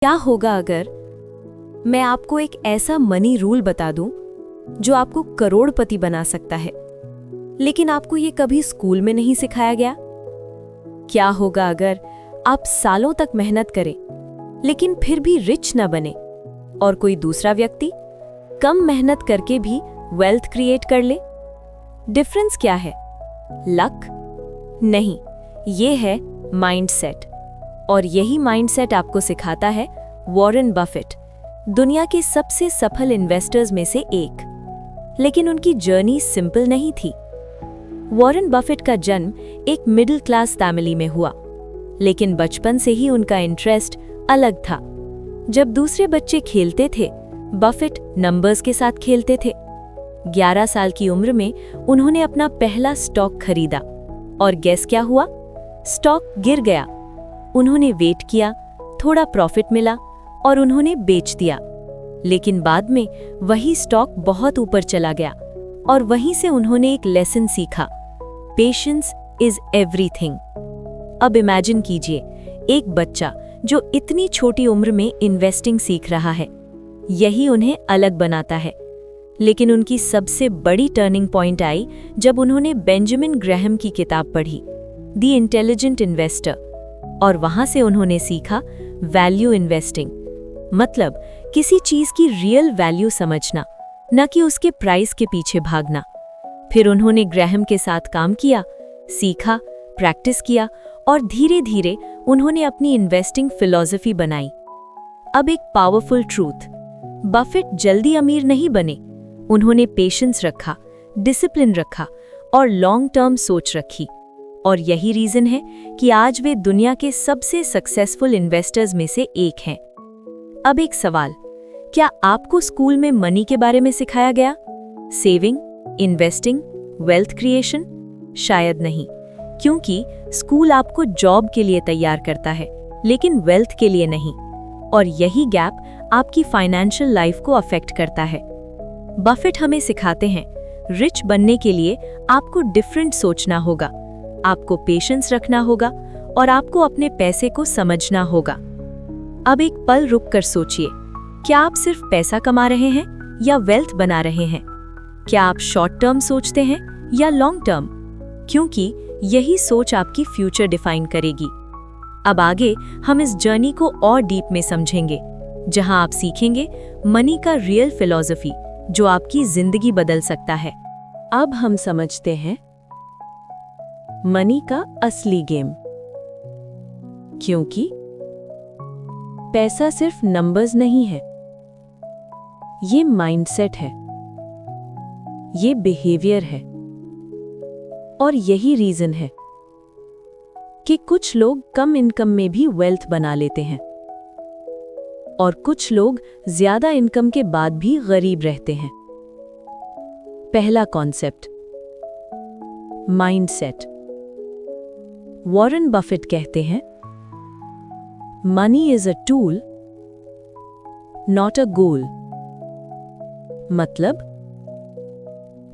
क्या होगा अगर मैं आपको एक ऐसा मनी रूल बता दूं जो आपको करोड़पति बना सकता है, लेकिन आपको ये कभी स्कूल में नहीं सिखाया गया? क्या होगा अगर आप सालों तक मेहनत करें लेकिन फिर भी रिच न बने और कोई दूसरा व्यक्ति कम मेहनत करके भी वेल्थ क्रिएट कर ले? डिफरेंस क्या है? लक? नहीं, ये है माइंडसेट। और यही माइंडसेट आपको सिखाता है वॉरेन बफेट, दुनिया के सबसे सफल इन्वेस्टर्स में से एक। लेकिन उनकी जर्नी सिंपल नहीं थी। वॉरेन बफेट का जन्म एक मिडिल क्लास फैमिली में हुआ, लेकिन बचपन से ही उनका इंटरेस्ट अलग था। जब दूसरे बच्चे खेलते थे, बफेट नंबर्स के साथ खेलते थे। 11 साल की उम्र में उन्होंने अपना पहला स्टॉक खरीदा और गेस क्या हुआ? स्टॉक गिर गया। उन्होंने वेट किया, थोड़ा प्रॉफिट मिला और उन्होंने बेच दिया। लेकिन बाद में वही स्टॉक बहुत ऊपर चला गया और वहीं से उन्होंने एक लेसन सीखा, पेशेंस इज एवरीथिंग। अब इमेजिन कीजिए, एक बच्चा जो इतनी छोटी उम्र में इन्वेस्टिंग सीख रहा है, यही उन्हें अलग बनाता है। लेकिन उनकी सबसे बड़ी टर्निंग पॉइंट आई जब उन्होंने बेंजामिन ग्रैहम की किताब पढ़ी, द इंटेलिजेंट इन्वेस्टर। और वहां से उन्होंने सीखा वैल्यू इन्वेस्टिंग, मतलब किसी चीज की रियल वैल्यू समझना, न कि उसके प्राइस के पीछे भागना। फिर उन्होंने ग्रैहम के साथ काम किया, सीखा, प्रैक्टिस किया और धीरे धीरे उन्होंने अपनी इन्वेस्टिंग फिलॉसफी बनाई। अब एक पावरफुल ट्रूथ, बफेट जल्दी अमीर नहीं बने। उन्होंने पेशेंस रखा, डिसिप्लिन रखा और लॉन्ग टर्म सोच रखी। और यही रीजन है कि आज वे दुनिया के सबसे सक्सेसफुल इन्वेस्टर्स में से एक हैं। अब एक सवाल, क्या आपको स्कूल में मनी के बारे में सिखाया गया? Saving, investing, wealth creation? शायद नहीं, क्योंकि स्कूल आपको जॉब के लिए तैयार करता है, लेकिन वेल्थ के लिए नहीं। और यही गैप आपकी फाइनेंशियल लाइफ को अफेक्ट करता है। बफेट हमें सिखाते हैं, रिच बनने के लिए आपको डिफरेंट सोचना होगा, आपको पेशेंस रखना होगा और आपको अपने पैसे को समझना होगा। अब एक पल रुक कर सोचिए, क्या आप सिर्फ पैसा कमा रहे हैं या वेल्थ बना रहे हैं? क्या आप शॉर्ट टर्म सोचते हैं या लॉन्ग टर्म? क्योंकि यही सोच आपकी फ्यूचर डिफाइन करेगी। अब आगे हम इस जर्नी को और डीप में समझेंगे, जहां आप सीखेंगे मनी का रियल फिलॉसफी जो आपकी जिंदगी बदल सकता है। अब हम समझते हैं मनी का असली गेम, क्योंकि पैसा सिर्फ नंबर्स नहीं है, ये माइंडसेट है, ये बिहेवियर है। और यही रीजन है कि कुछ लोग कम इनकम में भी वेल्थ बना लेते हैं और कुछ लोग ज्यादा इनकम के बाद भी गरीब रहते हैं। पहला कॉन्सेप्ट, माइंडसेट। वॉरेन बफेट कहते हैं, money is a tool, not a goal. मतलब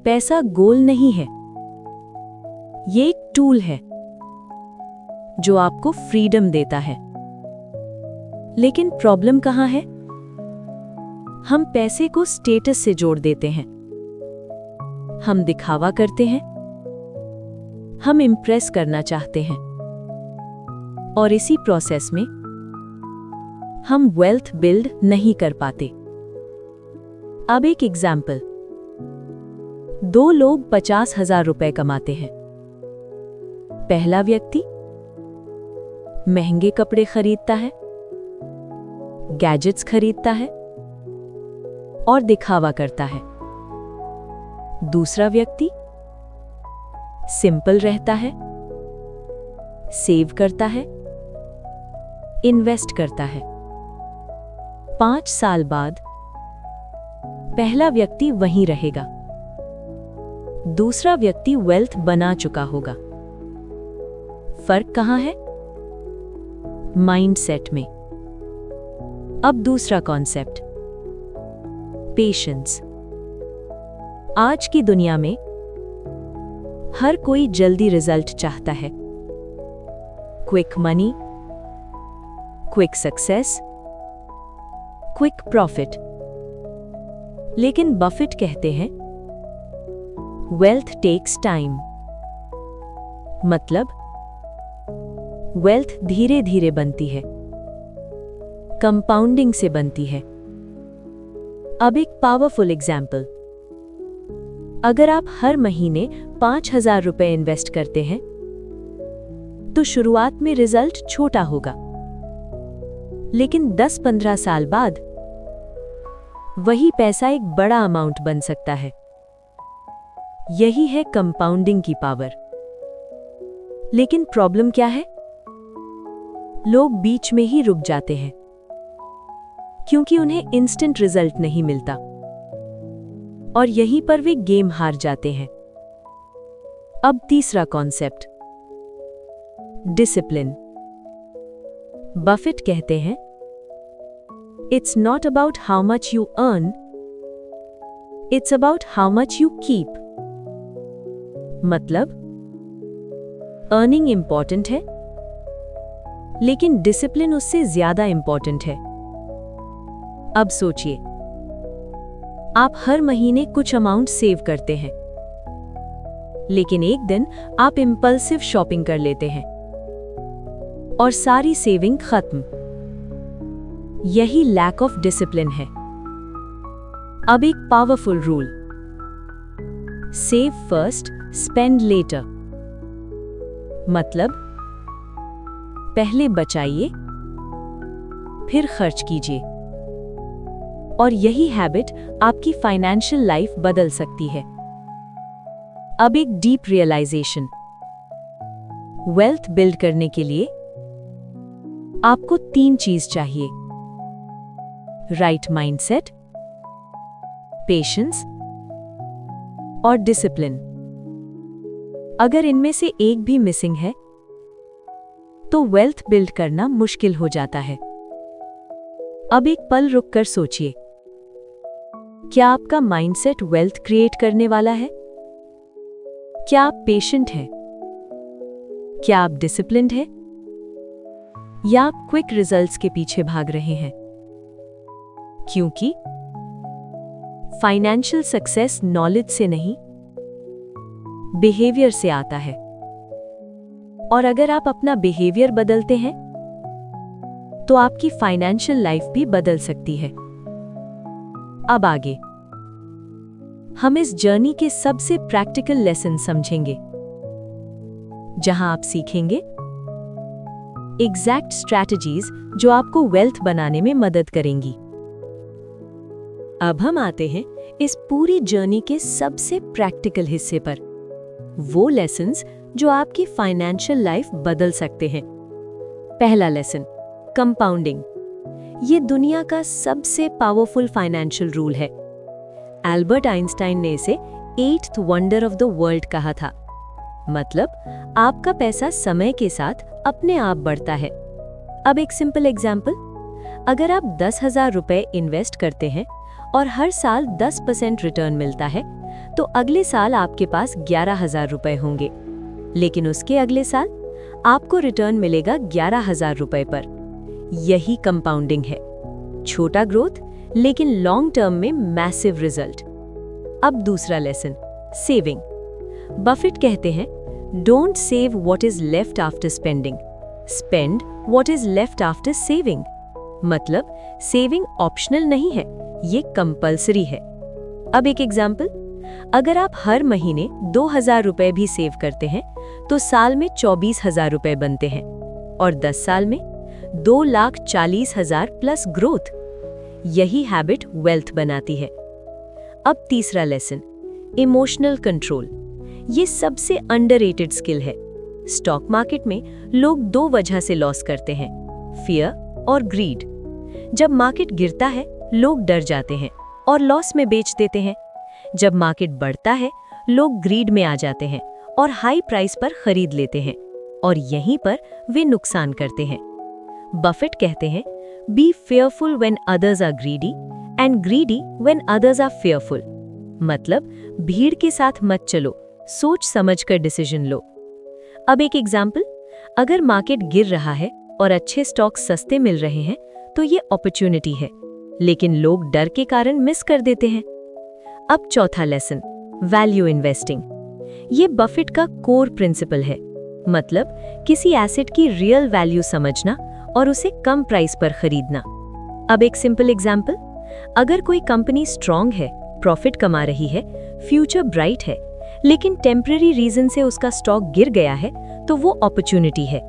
पैसा गोल नहीं है, ये एक टूल है जो आपको फ्रीडम देता है। लेकिन प्रॉब्लम कहां है? हम पैसे को स्टेटस से जोड़ देते हैं। हम दिखावा करते हैं, हम इम्प्रेस करना चाहते हैं और इसी प्रोसेस में हम वेल्थ बिल्ड नहीं कर पाते। अब एक एग्जाम्पल, 2 लोग 50,000 रुपए कमाते हैं। पहला व्यक्ति महंगे कपड़े खरीदता है, गैजेट्स खरीदता है और दिखावा करता है। दूसरा व्यक्ति सिंपल रहता है, सेव करता है, इन्वेस्ट करता है। 5 साल बाद पहला व्यक्ति वहीं रहेगा, दूसरा व्यक्ति वेल्थ बना चुका होगा। फर्क कहां है? माइंडसेट में। अब दूसरा कॉन्सेप्ट, पेशेंस। आज की दुनिया में हर कोई जल्दी रिजल्ट चाहता है, quick money, quick success, quick profit. लेकिन बफेट कहते हैं वेल्थ टेक्स टाइम, मतलब वेल्थ धीरे धीरे बनती है, कंपाउंडिंग से बनती है। अब एक पावरफुल एग्जाम्पल, अगर आप हर महीने 5,000 रुपए इन्वेस्ट करते हैं तो शुरुआत में रिजल्ट छोटा होगा, लेकिन 10-15 साल बाद वही पैसा एक बड़ा अमाउंट बन सकता है। यही है कंपाउंडिंग की पावर। लेकिन प्रॉब्लम क्या है? लोग बीच में ही रुक जाते हैं, क्योंकि उन्हें इंस्टेंट रिजल्ट नहीं मिलता और यहीं पर वे गेम हार जाते हैं। अब तीसरा कॉन्सेप्ट, डिसिप्लिन। बफेट कहते हैं it's not about how much you earn, it's about how much you keep. मतलब अर्निंग इंपॉर्टेंट है, लेकिन डिसिप्लिन उससे ज्यादा इंपॉर्टेंट है। अब सोचिए, आप हर महीने कुछ अमाउंट सेव करते हैं, लेकिन एक दिन आप इंपल्सिव शॉपिंग कर लेते हैं और सारी सेविंग खत्म। यही लैक ऑफ डिसिप्लिन है। अब एक powerful rule, save first, spend later. मतलब पहले बचाइए, फिर खर्च कीजिए। और यही हैबिट आपकी फाइनेंशियल लाइफ बदल सकती है। अब एक डीप रियलाइजेशन, वेल्थ बिल्ड करने के लिए आपको 3 चीज चाहिए: राइट माइंडसेट, पेशेंस और डिसिप्लिन। अगर इनमें से एक भी मिसिंग है तो वेल्थ बिल्ड करना मुश्किल हो जाता है। अब एक पल रुककर सोचिए, क्या आपका माइंडसेट वेल्थ क्रिएट करने वाला है? क्या आप पेशेंट हैं? क्या आप डिसिप्लिन्ड हैं? या आप क्विक रिजल्ट्स के पीछे भाग रहे हैं? क्योंकि फाइनेंशियल सक्सेस नॉलेज से नहीं, बिहेवियर से आता है। और अगर आप अपना बिहेवियर बदलते हैं तो आपकी फाइनेंशियल लाइफ भी बदल सकती है। अब आगे हम इस जर्नी के सबसे प्रैक्टिकल लेसन समझेंगे, जहां आप सीखेंगे एग्जैक्ट स्ट्रैटेजीज जो आपको वेल्थ बनाने में मदद करेंगी। अब हम आते हैं इस पूरी जर्नी के सबसे प्रैक्टिकल हिस्से पर, वो लेसन्स जो आपकी फाइनेंशियल लाइफ बदल सकते हैं। पहला लेसन, कंपाउंडिंग। ये दुनिया का सबसे पावरफुल फाइनेंशियल रूल है। एल्बर्ट आइंस्टाइन ने इसे 8th wonder of the world कहा था। मतलब आपका पैसा समय के साथ अपने आप बढ़ता है। अब एक सिंपल एग्जाम्पल, अगर आप 10,000 रुपए इन्वेस्ट करते हैं और हर साल 10% रिटर्न मिलता है, तो अगले साल आपके पास 11,000 रुपए होंगे। लेकिन उसके अगले साल आपको रिटर्न मिलेगा 11,000 रुपए पर। यही कंपाउंडिंग है, छोटा ग्रोथ लेकिन लॉन्ग टर्म में मैसिव रिजल्ट। अब दूसरा लेसन, सेविंग। बफेट कहते हैं don't save what is left after spending, spend what is left after saving. मतलब सेविंग ऑप्शनल नहीं है, ये कंपल्सरी है। अब एक एग्जाम्पल, अगर आप हर महीने 2,000 रुपए भी सेव करते हैं तो साल में 24,000 रुपए बनते हैं, और 10 साल में 2,40,000 प्लस ग्रोथ। यही हैबिट वेल्थ बनाती है। अब तीसरा लेसन, इमोशनल कंट्रोल। ये सबसे अंडररेटेड स्किल है। स्टॉक मार्केट में लोग 2 वजह से लॉस करते हैं, फियर और ग्रीड। जब मार्केट गिरता है लोग डर जाते हैं और लॉस में बेच देते हैं। जब मार्केट बढ़ता है लोग ग्रीड में आ जाते हैं और हाई प्राइस पर खरीद लेते हैं, और यहीं पर वे नुकसान करते हैं। बफेट कहते हैं be fearful when others are greedy and greedy when others are fearful. मतलब भीड़ के साथ मत चलो, सोच समझकर डिसीजन लो। अब एक एग्जाम्पल, अगर मार्केट गिर रहा है और अच्छे स्टॉक सस्ते मिल रहे हैं तो ये अपॉर्चुनिटी है। लेकिन लोग डर के कारण मिस कर देते हैं। अब चौथा लेसन, वैल्यू इन्वेस्टिंग। ये बफेट का कोर प्रिंसिपल है, मतलब किसी एसेट की रियल वैल्यू समझना और उसे कम प्राइस पर खरीदना। अब एक सिंपल एग्जांपल, अगर कोई कंपनी स्ट्रांग है, प्रॉफिट कमा रही है, फ्यूचर ब्राइट है, लेकिन टेम्पररी रीजन से उसका स्टॉक गिर गया है, तो वो अपॉर्चुनिटी है।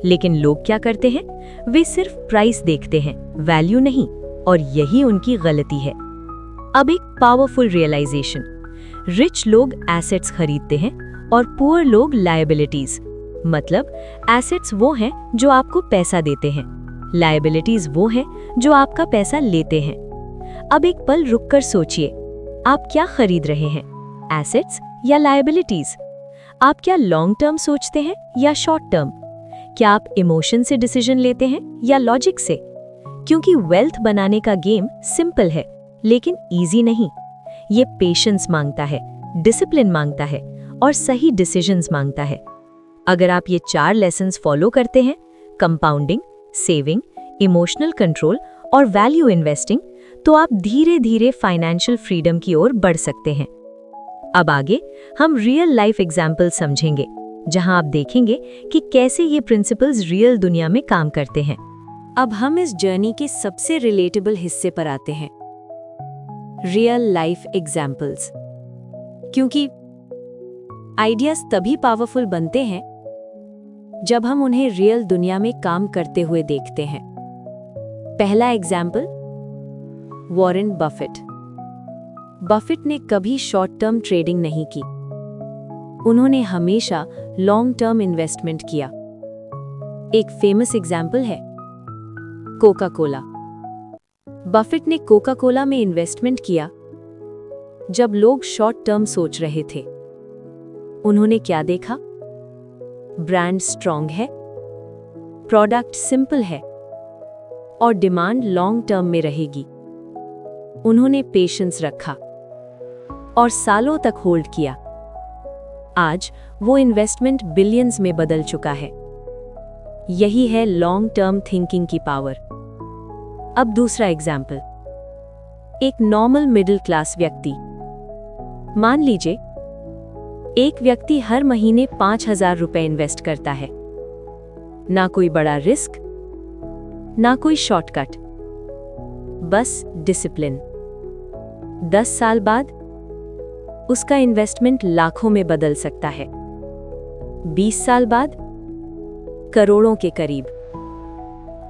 लेकिन लोग क्या करते हैं? वे सिर्फ प्राइस देखते हैं, वैल्यू नहीं, और यही उनकी गलती है। अब एक पावरफुल रियलाइजेशन, रिच लोग एसेट्स खरीदते हैं और पुअर लोग लायबिलिटीज। मतलब एसेट्स वो हैं जो आपको पैसा देते हैं, लायबिलिटीज वो हैं जो आपका पैसा लेते हैं। अब एक पल रुककर सोचिए, आप क्या खरीद रहे हैं, एसेट्स या लायबिलिटीज? आप क्या लॉन्ग टर्म सोचते हैं या शॉर्ट टर्म? क्या आप इमोशन से डिसीजन लेते हैं या लॉजिक से? क्योंकि वेल्थ बनाने का गेम सिंपल है, लेकिन इजी नहीं। ये पेशेंस मांगता है, डिसिप्लिन मांगता है और सही डिसीजंस मांगता है। अगर आप ये 4 लेसन्स फॉलो करते हैं, कंपाउंडिंग, सेविंग, इमोशनल कंट्रोल और वैल्यू इन्वेस्टिंग, तो आप धीरे धीरे फाइनेंशियल फ्रीडम की ओर बढ़ सकते हैं। अब आगे हम रियल लाइफ एग्जाम्पल समझेंगे, जहां आप देखेंगे कि कैसे ये प्रिंसिपल्स रियल दुनिया में काम करते हैं। अब हम इस जर्नी के सबसे रिलेटेबल हिस्से पर आते हैं, रियल लाइफ एग्जाम्पल्स। क्योंकि आइडियाज तभी पावरफुल बनते हैं जब हम उन्हें रियल दुनिया में काम करते हुए देखते हैं। पहला एग्जाम्पल, वॉरेन बफेट। बफेट ने कभी शॉर्ट टर्म ट्रेडिंग नहीं की, उन्होंने हमेशा लॉन्ग टर्म इन्वेस्टमेंट किया। एक फेमस एग्जाम्पल है कोका कोला। बफेट ने कोका कोला में इन्वेस्टमेंट किया जब लोग शॉर्ट टर्म सोच रहे थे। उन्होंने क्या देखा? ब्रांड स्ट्रांग है, प्रोडक्ट सिंपल है और डिमांड लॉन्ग टर्म में रहेगी। उन्होंने पेशेंस रखा और सालों तक होल्ड किया। आज वो इन्वेस्टमेंट बिलियंस में बदल चुका है। यही है लॉन्ग टर्म थिंकिंग की पावर। अब दूसरा एग्जाम्पल, एक नॉर्मल मिडिल क्लास व्यक्ति। मान लीजिए एक व्यक्ति हर महीने 5,000 रुपए इन्वेस्ट करता है। ना कोई बड़ा रिस्क, ना कोई शॉर्टकट, बस डिसिप्लिन। 10 साल बाद उसका इन्वेस्टमेंट लाखों में बदल सकता है। 20 साल बाद करोड़ों के करीब।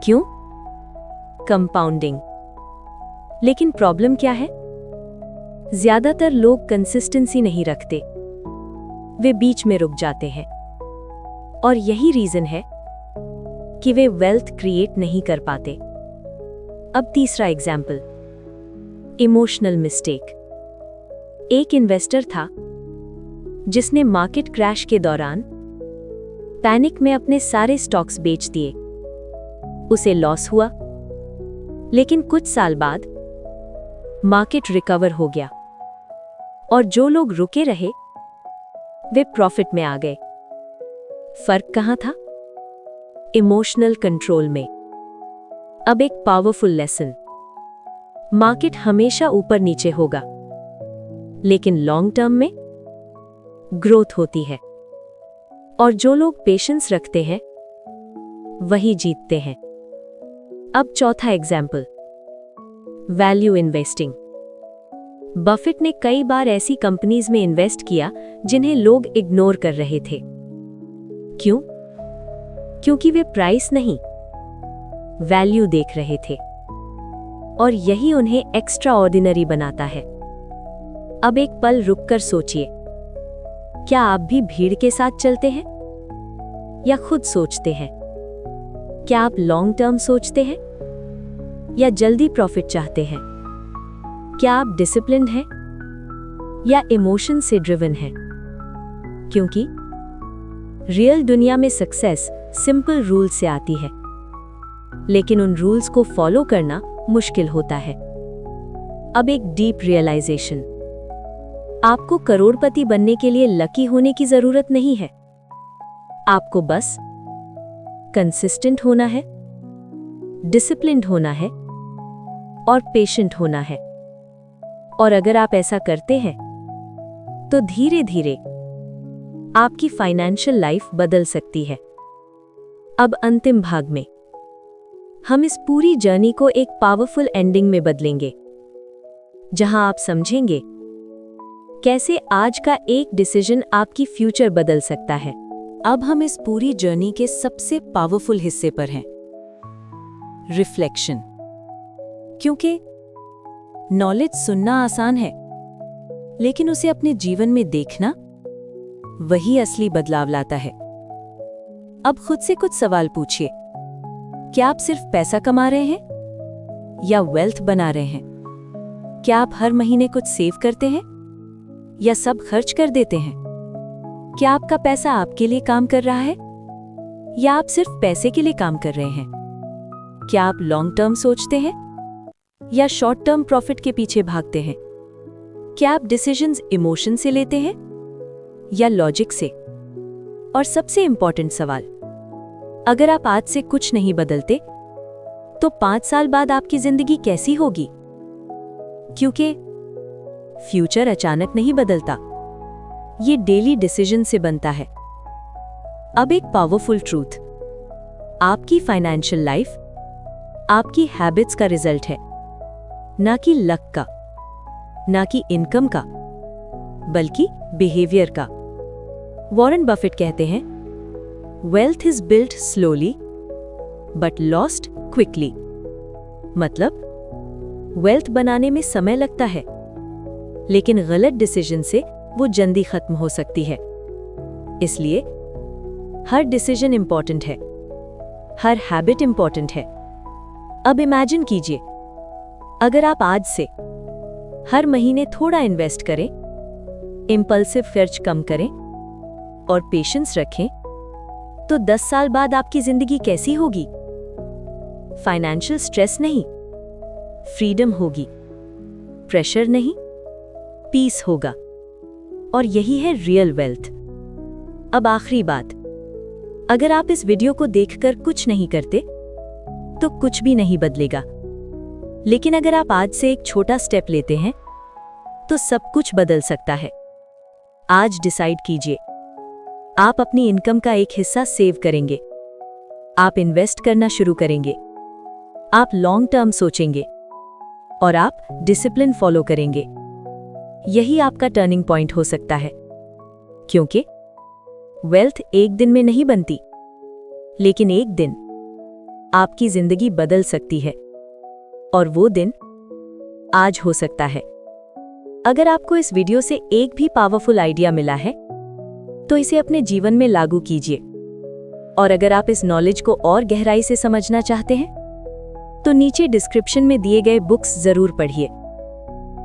क्यों? कंपाउंडिंग। लेकिन प्रॉब्लम क्या है? ज्यादातर लोग कंसिस्टेंसी नहीं रखते, वे बीच में रुक जाते हैं। और यही रीजन है कि वे वेल्थ क्रिएट नहीं कर पाते। अब तीसरा एग्जाम्पल, इमोशनल मिस्टेक। एक इन्वेस्टर था जिसने मार्केट क्रैश के दौरान पैनिक में अपने सारे स्टॉक्स बेच दिए। उसे लॉस हुआ, लेकिन कुछ साल बाद मार्केट रिकवर हो गया और जो लोग रुके रहे वे प्रॉफिट में आ गए। फर्क कहां था? इमोशनल कंट्रोल में। अब एक पावरफुल लेसन, मार्केट हमेशा ऊपर नीचे होगा, लेकिन लॉन्ग टर्म में ग्रोथ होती है और जो लोग पेशेंस रखते हैं वही जीतते हैं। अब चौथा एग्जाम्पल, वैल्यू इन्वेस्टिंग। बफेट ने कई बार ऐसी कंपनीज में इन्वेस्ट किया जिन्हें लोग इग्नोर कर रहे थे। क्यों? क्योंकि वे प्राइस नहीं, वैल्यू देख रहे थे और यही उन्हें एक्स्ट्रा ऑर्डिनरी बनाता है। अब एक पल रुककर सोचिए, क्या आप भी भीड़ के साथ चलते हैं या खुद सोचते हैं? क्या आप लॉन्ग टर्म सोचते हैं या जल्दी प्रॉफिट चाहते हैं? क्या आप डिसिप्लिन्ड हैं या इमोशन से ड्रिवन हैं? क्योंकि रियल दुनिया में सक्सेस सिंपल रूल से आती है, लेकिन उन रूल्स को फॉलो करना मुश्किल होता है। अब एक डीप रियलाइजेशन, आपको करोड़पति बनने के लिए लकी होने की जरूरत नहीं है। आपको बस कंसिस्टेंट होना है, डिसिप्लिन्ड होना है और पेशेंट होना है। और अगर आप ऐसा करते हैं तो धीरे धीरे आपकी फाइनेंशियल लाइफ बदल सकती है। अब अंतिम भाग में हम इस पूरी जर्नी को एक पावरफुल एंडिंग में बदलेंगे, जहां आप समझेंगे कैसे आज का एक डिसीजन आपकी फ्यूचर बदल सकता है। अब हम इस पूरी जर्नी के सबसे पावरफुल हिस्से पर हैं, रिफ्लेक्शन। क्योंकि नॉलेज सुनना आसान है, लेकिन उसे अपने जीवन में देखना वही असली बदलाव लाता है। अब खुद से कुछ सवाल पूछिए। क्या आप सिर्फ पैसा कमा रहे हैं या वेल्थ बना रहे हैं? क्या आप हर महीने कुछ सेव करते हैं या सब खर्च कर देते हैं? क्या आपका पैसा आपके लिए काम कर रहा है या आप सिर्फ पैसे के लिए काम कर रहे हैं? क्या आप लॉन्ग टर्म सोचते हैं या शॉर्ट टर्म प्रॉफिट के पीछे भागते हैं? क्या आप डिसीजंस इमोशन से लेते हैं या लॉजिक से? और सबसे इंपॉर्टेंट सवाल, अगर आप आज से कुछ नहीं बदलते तो 5 साल बाद आपकी जिंदगी कैसी होगी? क्योंकि फ्यूचर अचानक नहीं बदलता, ये डेली डिसीजन से बनता है। अब एक पावरफुल ट्रूथ, आपकी फाइनेंशियल लाइफ आपकी हैबिट्स का रिजल्ट है, ना कि लक का, ना कि इनकम का, बल्कि बिहेवियर का। वॉरेन बफेट कहते हैं, wealth is built slowly but lost quickly. मतलब वेल्थ बनाने में समय लगता है, लेकिन गलत डिसीजन से वो जल्दी खत्म हो सकती है। इसलिए हर डिसीजन इंपॉर्टेंट है, हर हैबिट इंपॉर्टेंट है। अब इमेजिन कीजिए, अगर आप आज से हर महीने थोड़ा इन्वेस्ट करें, इंपल्सिव खर्च कम करें और पेशेंस रखें, तो 10 साल बाद आपकी जिंदगी कैसी होगी? फाइनेंशियल स्ट्रेस नहीं, फ्रीडम होगी। प्रेशर नहीं, पीस होगा। और यही है रियल वेल्थ। अब आखिरी बात, अगर आप इस वीडियो को देखकर कुछ नहीं करते तो कुछ भी नहीं बदलेगा, लेकिन अगर आप आज से एक छोटा स्टेप लेते हैं तो सब कुछ बदल सकता है। आज डिसाइड कीजिए, आप अपनी इनकम का एक हिस्सा सेव करेंगे, आप इन्वेस्ट करना शुरू करेंगे, आप लॉन्ग टर्म सोचेंगे और आप डिसिप्लिन फॉलो करेंगे। यही आपका टर्निंग पॉइंट हो सकता है, क्योंकि वेल्थ एक दिन में नहीं बनती, लेकिन एक दिन आपकी जिंदगी बदल सकती है, और वो दिन आज हो सकता है। अगर आपको इस वीडियो से एक भी पावरफुल आइडिया मिला है तो इसे अपने जीवन में लागू कीजिए। और अगर आप इस नॉलेज को और गहराई से समझना चाहते हैं तो नीचे डिस्क्रिप्शन में दिए गए बुक्स जरूर पढ़िए।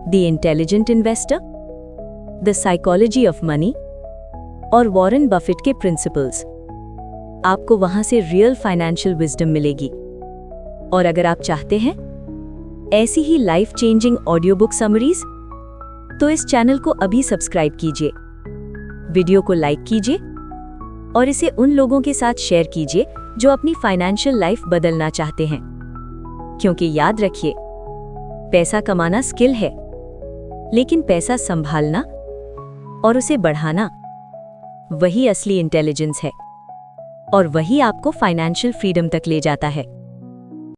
The intelligent investor, the psychology of money और वॉरेन बफेट के प्रिंसिपल्स। आपको वहां से रियल फाइनेंशियल विजडम मिलेगी। और अगर आप चाहते हैं ऐसी ही life changing audio book summaries, तो इस चैनल को अभी सब्सक्राइब कीजिए, वीडियो को लाइक कीजिए और इसे उन लोगों के साथ शेयर कीजिए जो अपनी फाइनेंशियल लाइफ बदलना चाहते हैं। क्योंकि याद रखिए, पैसा कमाना स्किल है, लेकिन पैसा संभालना और उसे बढ़ाना वही असली इंटेलिजेंस है, और वही आपको फाइनेंशियल फ्रीडम तक ले जाता है।